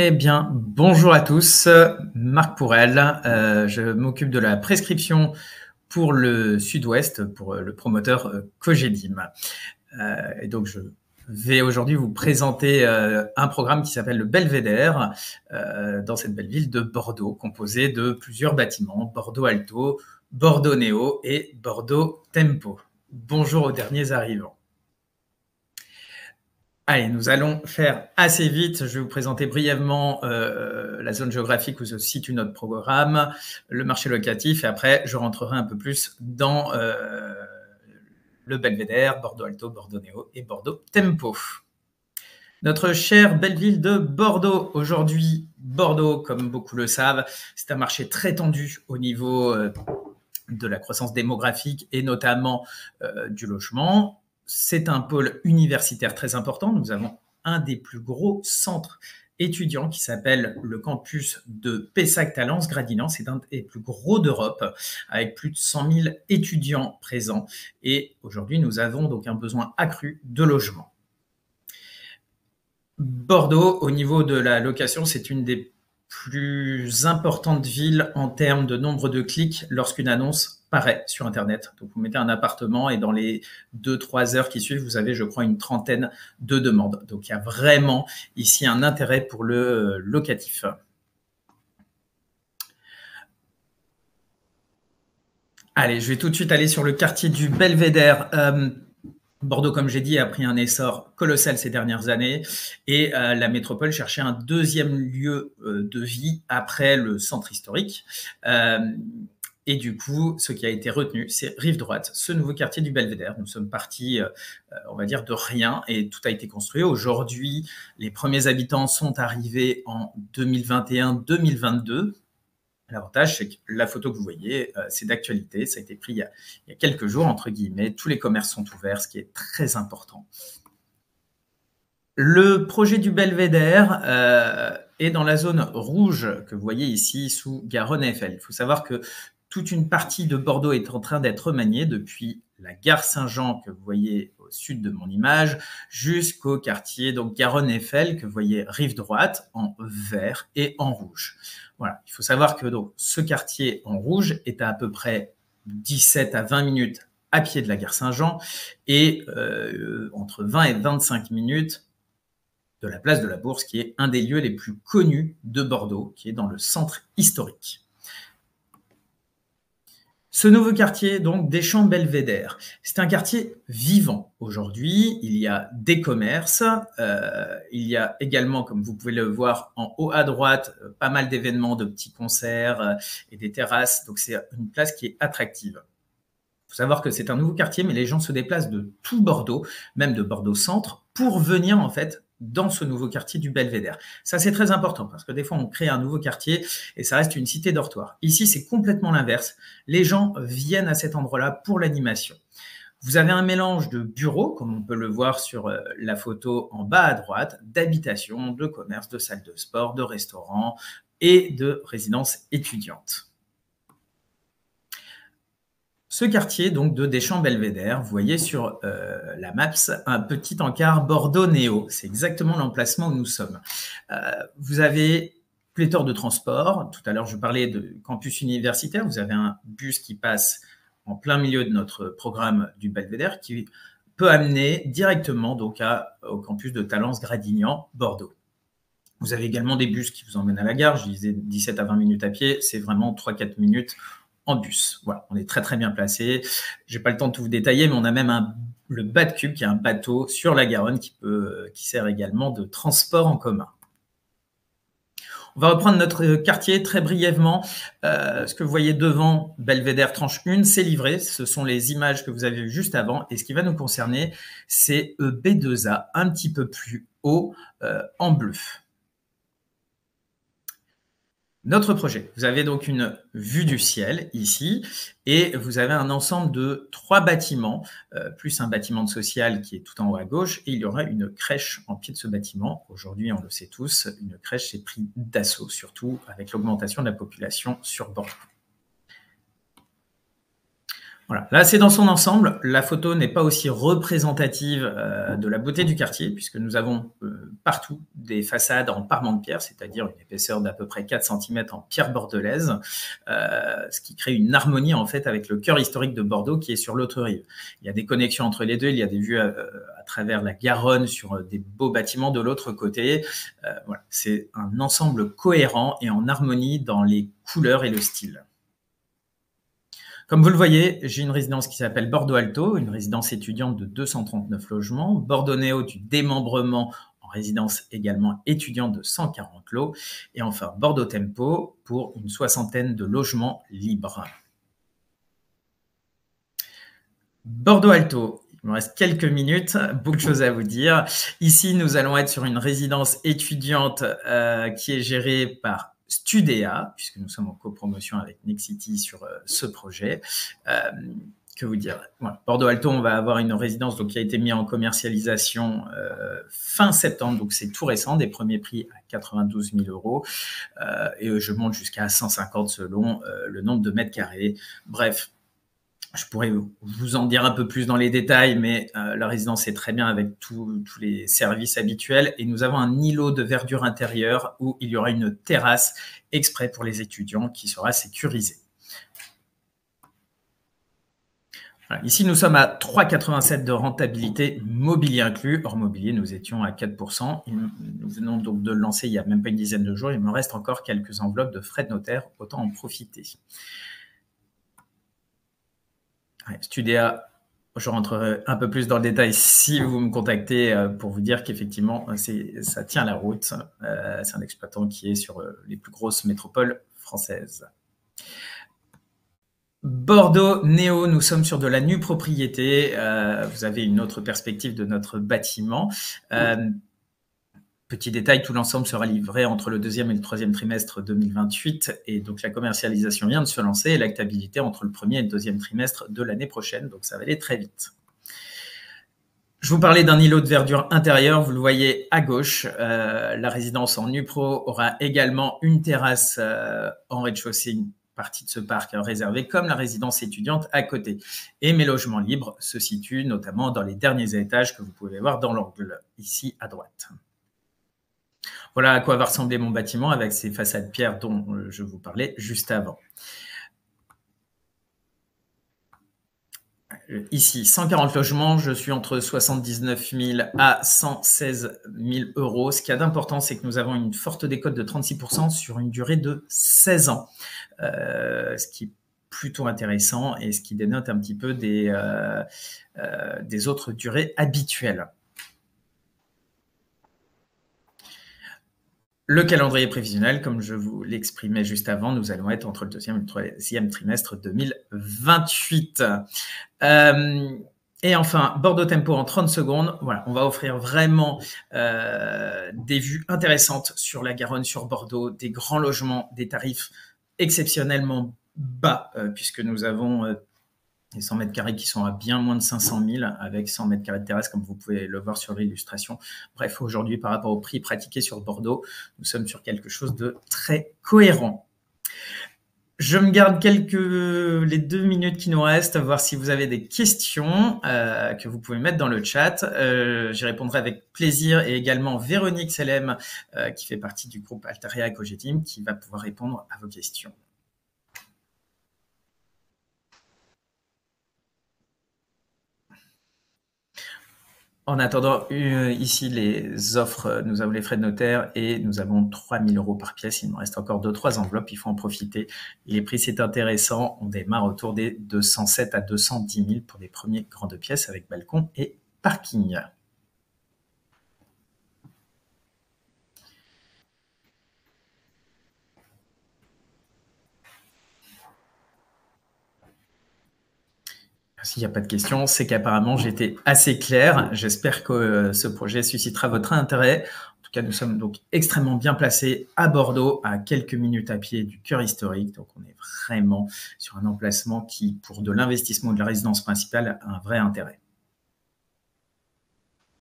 Eh bien, bonjour à tous, Marc Pourrel. Je m'occupe de la prescription pour le Sud-Ouest, pour le promoteur Cogedim. Et donc, je vais aujourd'hui vous présenter un programme qui s'appelle le Belvédère, dans cette belle ville de Bordeaux, composé de plusieurs bâtiments, Bordeaux Alto, Bordeaux Néo et Bordeaux Tempo. Bonjour aux derniers arrivants. Allez, nous allons faire assez vite. Je vais vous présenter brièvement la zone géographique où se situe notre programme, le marché locatif, et après, je rentrerai un peu plus dans le Belvédère, Bordeaux Alto, Bordeaux Néo et Bordeaux Tempo. Notre chère belle ville de Bordeaux. Aujourd'hui, Bordeaux, comme beaucoup le savent, c'est un marché très tendu au niveau de la croissance démographique et notamment du logement. C'est un pôle universitaire très important. Nous avons un des plus gros centres étudiants qui s'appelle le campus de Pessac-Talence-Gradignan. C'est un des plus gros d'Europe avec plus de 100 000 étudiants présents. Et aujourd'hui, nous avons donc un besoin accru de logement. Bordeaux, au niveau de la location, c'est une des plus importantes villes en termes de nombre de clics lorsqu'une annonce paraît sur Internet. Donc, vous mettez un appartement et dans les 2-3 heures qui suivent, vous avez, je crois, une trentaine de demandes. Donc, il y a vraiment ici un intérêt pour le locatif. Allez, je vais tout de suite aller sur le quartier du Belvédère. Bordeaux, comme j'ai dit, a pris un essor colossal ces dernières années et la métropole cherchait un deuxième lieu de vie après le centre historique. Et du coup, ce qui a été retenu, c'est Rive Droite, ce nouveau quartier du Belvédère. Nous sommes partis, on va dire, de rien et tout a été construit. Aujourd'hui, les premiers habitants sont arrivés en 2021-2022. L'avantage, c'est que la photo que vous voyez, c'est d'actualité. Ça a été pris il y a quelques jours, entre guillemets. Tous les commerces sont ouverts, ce qui est très important. Le projet du Belvédère est dans la zone rouge que vous voyez ici sous Garonne-Eiffel. Il faut savoir que toute une partie de Bordeaux est en train d'être remaniée depuis la gare Saint-Jean que vous voyez au sud de mon image jusqu'au quartier donc Garonne-Eiffel que vous voyez rive droite en vert et en rouge. Voilà, il faut savoir que donc, ce quartier en rouge est à peu près 17 à 20 minutes à pied de la gare Saint-Jean et entre 20 et 25 minutes de la place de la Bourse, qui est un des lieux les plus connus de Bordeaux, qui est dans le centre historique. Ce nouveau quartier, donc, des Champs-Belvédère, c'est un quartier vivant. Aujourd'hui, il y a des commerces, il y a également, comme vous pouvez le voir en haut à droite, pas mal d'événements, de petits concerts et des terrasses. Donc, c'est une place qui est attractive. Il faut savoir que c'est un nouveau quartier, mais les gens se déplacent de tout Bordeaux, même de Bordeaux-Centre, pour venir en fait dans ce nouveau quartier du Belvédère. Ça, c'est très important parce que des fois, on crée un nouveau quartier et ça reste une cité dortoir. Ici, c'est complètement l'inverse. Les gens viennent à cet endroit-là pour l'animation. Vous avez un mélange de bureaux, comme on peut le voir sur la photo en bas à droite, d'habitations, de commerces, de salles de sport, de restaurants et de résidences étudiantes. Ce quartier donc de Deschamps-Belvédère, vous voyez sur la Maps un petit encart Bordeaux-Néo. C'est exactement l'emplacement où nous sommes. Vous avez pléthore de transports. Tout à l'heure, je parlais de campus universitaire. Vous avez un bus qui passe en plein milieu de notre programme du Belvédère qui peut amener directement donc au campus de Talence-Gradignan, Bordeaux. Vous avez également des bus qui vous emmènent à la gare. Je disais 17 à 20 minutes à pied. C'est vraiment 3-4 minutes en bus. Voilà, on est très très bien placé. J'ai pas le temps de tout vous détailler, mais on a même le Bat-Cube, qui est un bateau sur la Garonne qui sert également de transport en commun. On va reprendre notre quartier très brièvement. Ce que vous voyez devant, Belvédère tranche 1, c'est livré. Ce sont les images que vous avez vues juste avant. Et ce qui va nous concerner, c'est B2A, un petit peu plus haut, en bleu. Notre projet, vous avez donc une vue du ciel ici et vous avez un ensemble de 3 bâtiments, plus un bâtiment de social qui est tout en haut à gauche et il y aura une crèche en pied de ce bâtiment. Aujourd'hui, on le sait tous, une crèche est pris d'assaut, surtout avec l'augmentation de la population sur Bordeaux. Voilà, là c'est dans son ensemble. La photo n'est pas aussi représentative de la beauté du quartier, puisque nous avons partout des façades en parement de pierre, c'est-à-dire une épaisseur d'à peu près 4 cm en pierre bordelaise, ce qui crée une harmonie en fait avec le cœur historique de Bordeaux qui est sur l'autre rive. Il y a des connexions entre les deux, il y a des vues à travers la Garonne sur des beaux bâtiments de l'autre côté. Voilà, c'est un ensemble cohérent et en harmonie dans les couleurs et le style. Comme vous le voyez, j'ai une résidence qui s'appelle Bordeaux Alto, une résidence étudiante de 239 logements, Bordeaux Néo du démembrement en résidence également étudiante de 140 lots, et enfin Bordeaux Tempo pour une soixantaine de logements libres. Bordeaux Alto, il me reste quelques minutes, beaucoup de choses à vous dire. Ici, nous allons être sur une résidence étudiante qui est gérée par Studéa, puisque nous sommes en copromotion avec Nexity sur ce projet. Que vous dire, voilà. Bordeaux Alto, on va avoir une résidence donc, qui a été mise en commercialisation fin septembre, donc c'est tout récent, des premiers prix à 92 000 euros, et je monte jusqu'à 150 selon le nombre de mètres carrés. Bref, je pourrais vous en dire un peu plus dans les détails, mais la résidence est très bien avec tous les services habituels. Et nous avons un îlot de verdure intérieure où il y aura une terrasse exprès pour les étudiants qui sera sécurisée. Voilà. Ici, nous sommes à 3,87 de rentabilité, mobilier inclus. Hors mobilier, nous étions à 4%. Nous venons donc de le lancer il n'y a même pas une dizaine de jours. Il me reste encore quelques enveloppes de frais de notaire, autant en profiter. Studéa, je rentrerai un peu plus dans le détail si vous me contactez pour vous dire qu'effectivement, ça tient la route. C'est un exploitant qui est sur les plus grosses métropoles françaises. Bordeaux Néo, nous sommes sur de la nue propriété. Vous avez une autre perspective de notre bâtiment. Petit détail, tout l'ensemble sera livré entre le deuxième et le troisième trimestre 2028 et donc la commercialisation vient de se lancer et l'actabilité entre le premier et le deuxième trimestre de l'année prochaine, donc ça va aller très vite. Je vous parlais d'un îlot de verdure intérieur, vous le voyez à gauche. La résidence en NuPro aura également une terrasse en rez-de-chaussée, une partie de ce parc réservée comme la résidence étudiante à côté. Et mes logements libres se situent notamment dans les derniers étages que vous pouvez voir dans l'angle ici à droite. Voilà à quoi va ressembler mon bâtiment avec ces façades pierre dont je vous parlais juste avant. Ici, 140 logements, je suis entre 79 000 à 116 000 euros. Ce qu'il y a d'important, c'est que nous avons une forte décote de 36% sur une durée de 16 ans, ce qui est plutôt intéressant et ce qui dénote un petit peu des autres durées habituelles. Le calendrier prévisionnel, comme je vous l'exprimais juste avant, nous allons être entre le deuxième et le troisième trimestre 2028. Et enfin, Bordeaux Tempo en 30 secondes. Voilà, on va offrir vraiment des vues intéressantes sur la Garonne, sur Bordeaux, des grands logements, des tarifs exceptionnellement bas, puisque nous avons les 100 mètres carrés qui sont à bien moins de 500 000 avec 100 mètres carrés de terrasse, comme vous pouvez le voir sur l'illustration. Bref, aujourd'hui, par rapport au prix pratiqué sur Bordeaux, nous sommes sur quelque chose de très cohérent. Je me garde les 2 minutes qui nous restent, à voir si vous avez des questions que vous pouvez mettre dans le chat. J'y répondrai avec plaisir et également Véronique Selem, qui fait partie du groupe Altaria Cogetim, qui va pouvoir répondre à vos questions. En attendant, ici, les offres, nous avons les frais de notaire et nous avons 3 000 euros par pièce. Il me reste encore 2-3 enveloppes, il faut en profiter. Les prix, c'est intéressant. On démarre autour des 207 à 210 000 pour des premiers grandes pièces avec balcon et parking. S'il n'y a pas de questions, c'est qu'apparemment j'étais assez clair. J'espère que ce projet suscitera votre intérêt. En tout cas, nous sommes donc extrêmement bien placés à Bordeaux, à quelques minutes à pied du cœur historique. Donc, on est vraiment sur un emplacement qui, pour de l'investissement de la résidence principale, a un vrai intérêt.